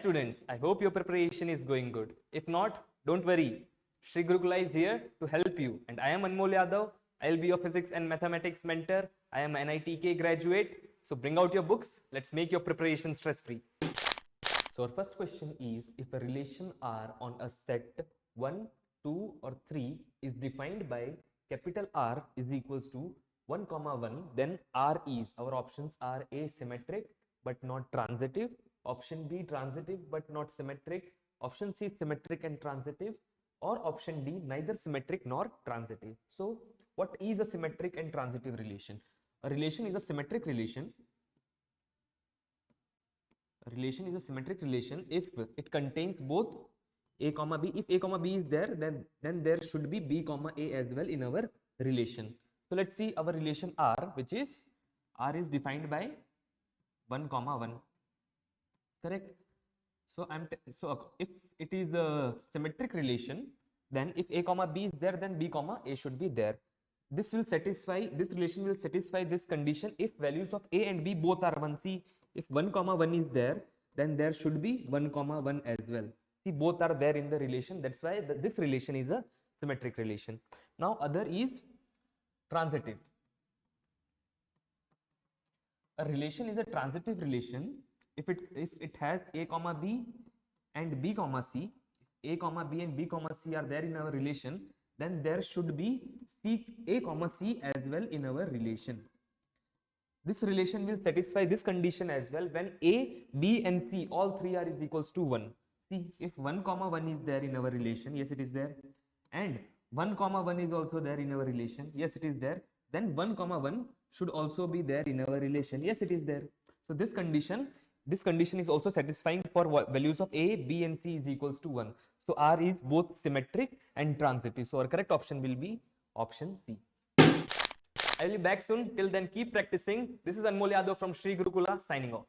students, I hope your preparation is going good. If not, don't worry. Sri Gurukula is here to help you. And I am Anmol Yadav. I will be your physics and mathematics mentor. I am an NEET graduate. So bring out your books. Let's make your preparation stress-free. So our first question is, if a relation R on a set 1, 2 or 3 is defined by capital R is equals to 1, 1, then R is, our options are A, symmetric but not transitive, option B, transitive but not symmetric, option C, symmetric and transitive, or option D, neither symmetric nor transitive. So what is a symmetric and transitive relation? A relation is a symmetric relation. A relation is a symmetric relation if it contains both A, B. If A, B is there, then there should be B, A as well in our relation. So let's see our relation R, which is R is defined by 1, 1. Correct? So if it is a symmetric relation, then if A, B is there, then B, A should be there. This relation will satisfy this condition if values of A and B both are 1. See, if 1, 1 is there, then there should be 1, 1 as well. See, both are there in the relation. That's why this relation is a symmetric relation. Now, other is transitive. A relation is a transitive relation if it has A, B and B, C. A, B and B, C are there in our relation, then there should be A, C as well in our relation. This relation will satisfy this condition as well when A, B and C all three are is equals to 1. See, if 1, 1 is there in our relation, yes it is there, and 1, 1 is also there in our relation, yes it is there, then 1, 1 should also be there in our relation, yes it is there. So this condition is also satisfying for values of A, B and C is equals to 1. So R is both symmetric and transitive. So our correct option will be option C. I will be back soon. Till then, keep practicing. This is Anmol Yadav from Sri Gurukula signing off.